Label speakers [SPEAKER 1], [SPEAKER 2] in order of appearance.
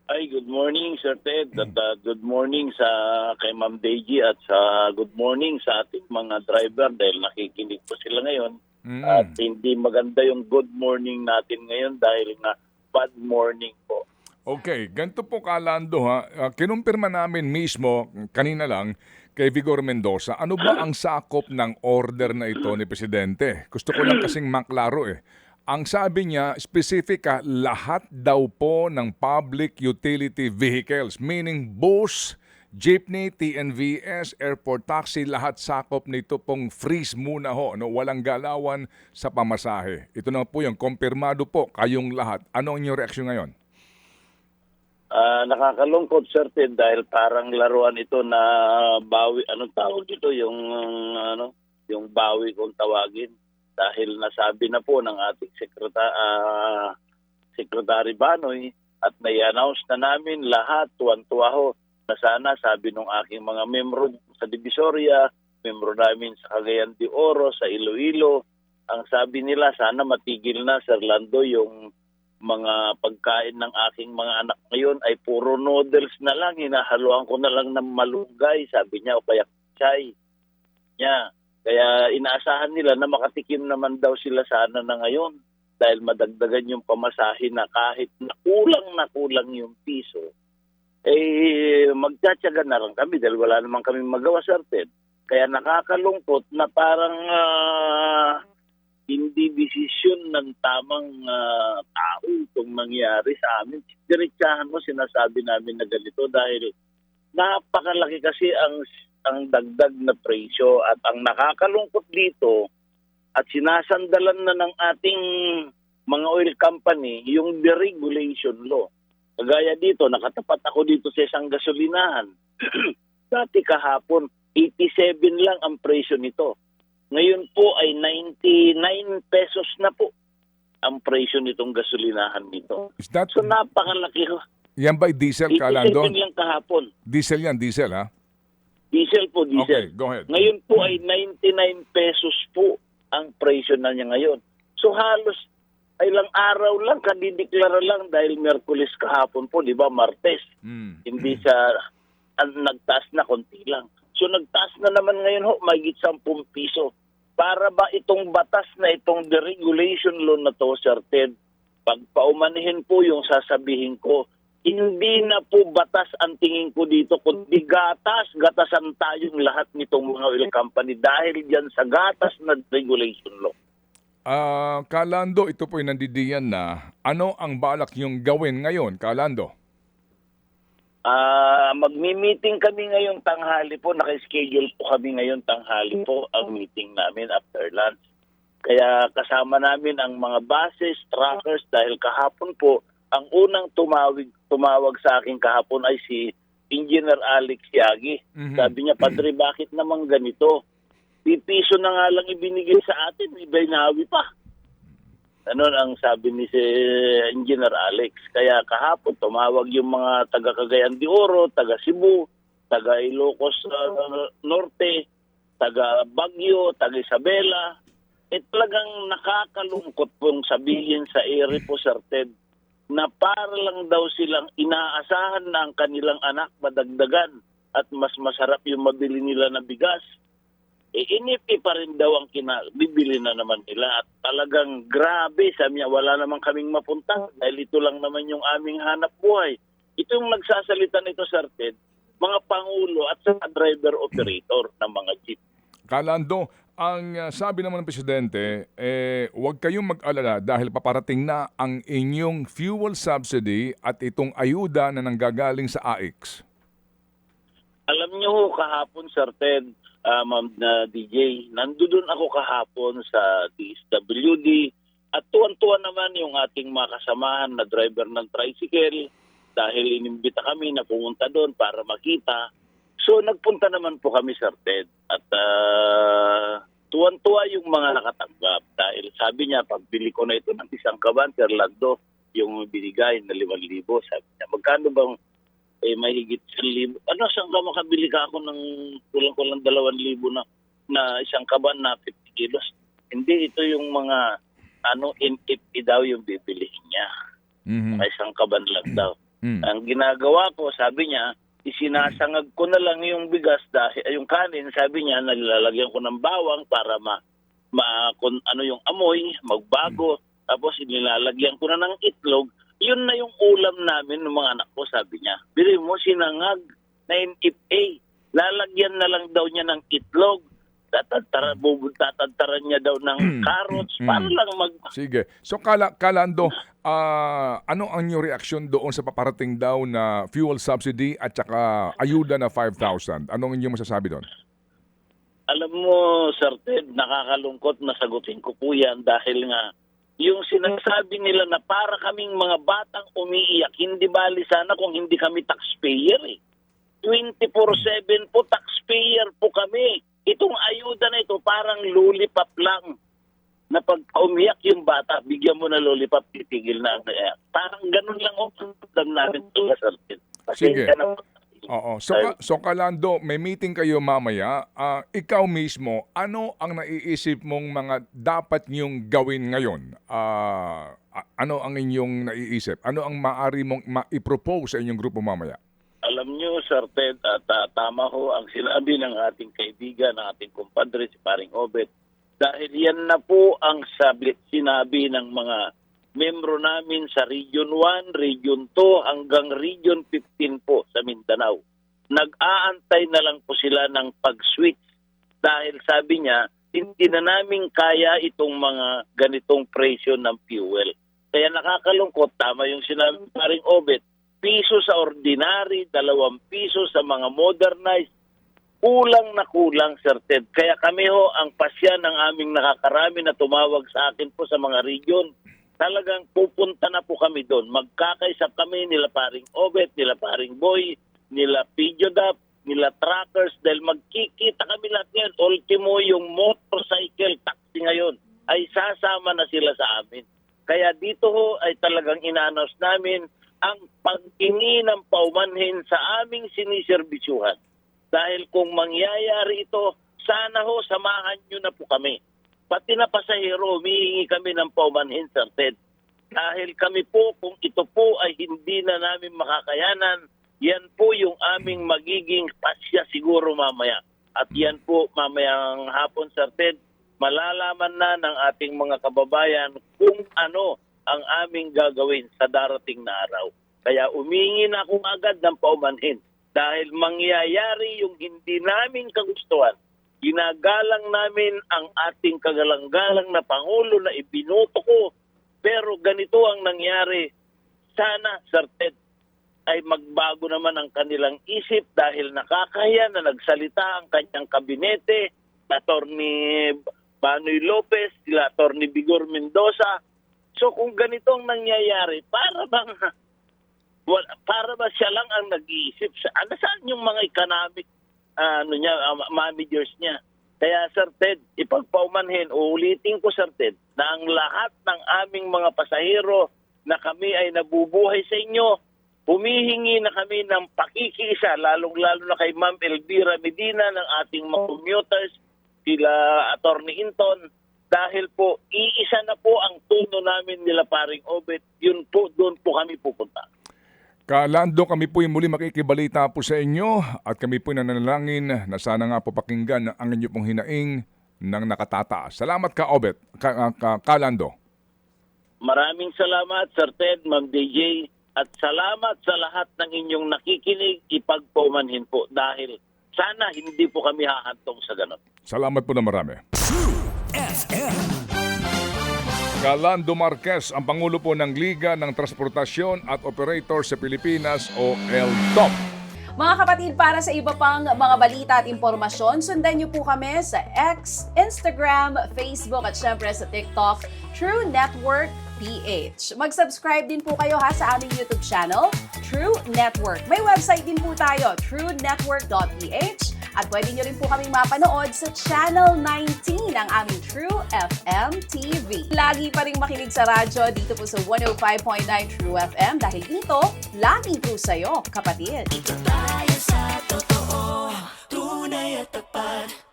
[SPEAKER 1] Ay, good morning, Sir Ted. At good morning sa kay Ma'am Deji at good morning sa ating mga driver dahil nakikinig po sila ngayon. At
[SPEAKER 2] Mm.
[SPEAKER 1] hindi maganda yung good morning natin ngayon dahil nga bad morning po.
[SPEAKER 2] Okay, ganito po Kalando ha. Kinumpirma namin mismo kanina lang kay Vigor Mendoza. Ano ba ang sakop ng order na ito ni Presidente? Gusto ko lang kasing maklaro eh. Ang sabi niya, specific lahat daw po ng public utility vehicles, meaning bus, jeepney, TNVS, airport taxi, lahat sakop nito pong freeze muna ho, no? Walang galawan sa pamasahe. Ito na po yung kumpirmado po kayong lahat. Ano ang inyong reaksyon ngayon?
[SPEAKER 1] Nakakalungkot, Sir Ted, dahil parang laruan ito na bawi, anong tawag dito, yung bawi kung tawagin. Dahil nasabi na po ng ating Secretary Banoy at nai-announce na namin lahat, tuwan-tuwa ho, na sana sabi ng aking mga membro sa Divisoria, membro namin sa Cagayan de Oro, sa Iloilo, ang sabi nila sana matigil na, Sir Lando, yung mga pagkain ng aking mga anak ngayon ay puro noodles na lang, hinahaluan ko na lang ng malunggay, sabi niya, o kaya chay niya. Kaya inaasahan nila na makatikim naman daw sila sana na ngayon dahil madagdagan yung pamasahe na kahit nakulang yung piso, magtsatsaga na lang kami dahil wala naman kami magawa, Sir Ted. Kaya nakakalungkot na parang hindi desisyon ng tamang tao itong nangyari sa amin. Diretsahan mo, sinasabi namin na ganito dahil napakalaki kasi ang dagdag na presyo at ang nakakalungkot dito at sinasandalan na ng ating mga oil company yung deregulation law. Kagaya dito, nakatapat ako dito sa isang gasolinahan. Dati kahapon, 87 lang ang presyo nito. Ngayon po ay 99 pesos na po ang presyo nitong gasolinahan nito.
[SPEAKER 2] Is that,
[SPEAKER 1] So napakalaki ho.
[SPEAKER 2] yan ba diesel
[SPEAKER 1] 87
[SPEAKER 2] Kalando?
[SPEAKER 1] lang kahapon.
[SPEAKER 2] Diesel yan, diesel ha?
[SPEAKER 1] Diesel po,
[SPEAKER 2] Okay,
[SPEAKER 1] diesel.
[SPEAKER 2] go ahead.
[SPEAKER 1] Ngayon po ay 99 pesos po ang presyo na niya ngayon. So halos ay ilang araw lang, kadideklara lang dahil Miyerkules kahapon po, di ba, Martes. Hindi sa nagtaas na konti lang. So nagtaas na naman ngayon ho, mahigit 10 piso. Para ba itong batas na itong deregulation law na to, Sir Ted, pag paumanihin po yung sasabihin ko, hindi na po batas ang tingin ko dito, kundi gatasan tayong lahat nitong mga oil company dahil dyan sa gatas na regulation law.
[SPEAKER 2] Kalando, ito po'y nandidiyan na. Ano ang balak niyong gawin ngayon, Kalando?
[SPEAKER 1] Magmi-meeting kami ngayong tanghali po, naka-schedule po kami ngayong tanghali po ang meeting namin after lunch. Kaya kasama namin ang mga buses, truckers dahil kahapon po, ang unang tumawag sa akin kahapon ay si Engineer Alex Yagi. Sabi niya, Padre, bakit naman ganito? Piso na nga lang ibinigay sa atin, iba'y nahawi pa. Ano ang sabi ni si Engineer Alex. Kaya kahapon tumawag yung mga taga Cagayan de Oro, taga Cebu, taga Ilocos Norte, taga Baguio, taga Isabela. Talagang nakakalungkot pong sabihin sa ere po, Sir Ted, na para lang daw silang inaasahan na ang kanilang anak madagdagan at mas masarap yung mabili nila na bigas. Inipi pa rin daw ang bibili na naman nila at talagang grabe, sabi niya, wala naman kaming mapunta dahil ito lang naman yung aming hanap buhay. Ito yung nagsasalita nito, Sir Ted, mga pangulo at sa driver-operator ng mga jeep.
[SPEAKER 2] Kalando, ang sabi naman ng Presidente, huwag kayong mag-alala dahil paparating na ang inyong fuel subsidy at itong ayuda na nanggagaling sa AIX.
[SPEAKER 1] Alam niyo ho, kahapon, Sir Ted, Ma'am na DJ, nandoon ako kahapon sa DSWD at tuwan-tuwa naman yung ating mga kasamahan na driver ng tricycle dahil inimbita kami na pumunta doon para makita. So nagpunta naman po kami, Sir Ted, at tuwan-tuwa yung mga nakatanggap dahil sabi niya, pagbili ko na ito ng isang kaban, Sir Lando, yung binigay na 5,000, sabi niya, magkano bang may higit 1,000. Ano, saan ka makabili ka ako ng kulang-kulang 2,000 na isang kaban na 50 kilos? Hindi, ito yung mga in daw yung bibilihin niya. Isang kaban lang daw. Ang ginagawa ko, sabi niya, isinasangag ko na lang yung bigas dahil yung kanin, sabi niya, nalalagyan ko ng bawang para kung ano yung amoy, magbago. Tapos inilalagyan ko na ng itlog. Yun na yung ulam namin ng mga anak ko, sabi niya. Bili mo, sinangag na NFA. Lalagyan na lang daw niya ng itlog. Tatantaran niya daw ng carrots para lang
[SPEAKER 2] Sige. So Kalando, ano ang inyong reaksyon doon sa paparating daw na fuel subsidy at saka ayuda na 5,000? Anong inyong masasabi doon?
[SPEAKER 1] Alam mo, Sir Ted, nakakalungkot na sagutin ko po yan dahil nga yung sinasabi nila na para kaming mga batang umiiyak, hindi bali sana kung hindi kami taxpayer eh. 24/7 po taxpayer po kami. Itong ayuda na ito parang lollipop lang. Na pag umiyak yung bata, bigyan mo na lollipop, titigil na ang iyak. Parang ganun lang ang problem namin ito, Sir Ted.
[SPEAKER 2] Sige. Oo. So Kalando, may meeting kayo mamaya. Ikaw mismo, ano ang naiisip mong mga dapat niyong gawin ngayon? Ano ang inyong naiisip? Ano ang maaari mong ma-propose sa inyong grupo mamaya?
[SPEAKER 1] Alam niyo, Sir Ted, at tama ho ang sinabi ng ating kaibigan, ng ating kumpadre, si Paring Obet. Dahil yan na po ang sinabi ng mga membro namin sa Region 1, Region 2, hanggang Region 15 po sa Mindanao. Nag-aantay na lang po sila ng pag-switch dahil sabi niya, hindi na namin kaya itong mga ganitong presyo ng fuel. Kaya nakakalungkot, tama yung sinabi ng Paring Obet, piso sa ordinary, 2 piso sa mga modernized, kulang na kulang, Sir Ted. Kaya kami ho, ang pasya ng aming nakakarami na tumawag sa akin po sa mga region, talagang pupunta na po kami doon. Magkakaisap kami nila Paring Obet, nila Paring Boy, nila Pijodap, nila Truckers, dahil magkikita kami lahat ngayon. Ultimo yung motorcycle taxi ngayon ay sasama na sila sa amin. Kaya dito ho ay talagang ina-announce namin ang paghingi ng paumanhin sa aming siniserbisyuhan. Dahil kung mangyayari ito, sana ho samahan nyo na po kami. Pati na pasahero, humihingi kami ng paumanhin, Sir Ted. Dahil kami po, kung ito po ay hindi na namin makakayanan, yan po yung aming magiging pasya siguro mamaya. At yan po mamayang hapon, Sir Ted, malalaman na ng ating mga kababayan kung ano ang aming gagawin sa darating na araw. Kaya umingi na ako agad ng paumanhin dahil mangyayari yung hindi namin kagustuhan. Ginagalang namin ang ating kagalang-galang na Pangulo na ibinuto ko. Pero ganito ang nangyari. Sana, Sir Ted, ay magbago naman ang kanilang isip dahil nakakahiya na nagsalita ang kanyang kabinete, Atty. Banoy Lopez, sila Atty. Vigor Mendoza. So kung ganito ang nangyayari, para ba siya lang ang nag-iisip? Saan yung mga economic managers niya? Kaya Sir Ted, ipagpaumanhin, uulitin ko Sir Ted, na ang lahat ng aming mga pasahero na kami ay nabubuhay sa inyo, humihingi na kami ng pakikiisa, lalong-lalo na kay Ma'am Elvira Medina ng ating mga commuters, sila Atty. Inton, dahil po, iisa na po ang tono namin nila Paring Obet, yun po, doon po kami pupunta.
[SPEAKER 2] Kalando, kami po muli makikibalita po sa inyo at kami po nananalangin na sana nga po pakinggan ang inyo pong hinaing ng nakatataas. Salamat ka, Obet. Kalando.
[SPEAKER 1] Maraming salamat, Sir Ted, Ma'am DJ, at salamat sa lahat ng inyong nakikinig, ipagpaumanhin po dahil sana hindi po kami hahantong sa ganon.
[SPEAKER 2] Salamat po na marami.
[SPEAKER 3] True FM.
[SPEAKER 2] Kalando Marquez, ang Pangulo po ng Liga ng Transportasyon at Operator sa Pilipinas o LTOP.
[SPEAKER 4] Mga kapatid, para sa iba pang mga balita at impormasyon, sundan niyo po kami sa X, Instagram, Facebook at syempre sa TikTok, True Network PH. Mag-subscribe din po kayo sa aming YouTube channel, True Network. May website din po tayo, truenetwork.ph, at pwede nyo rin po kaming mapanood sa Channel 19 ng aming True FM TV. Lagi pa rin makinig sa radyo dito po sa 105.9 True FM dahil dito, laging true sa'yo, kapatid.
[SPEAKER 3] Ito tayo sa totoo, tunay at tapat.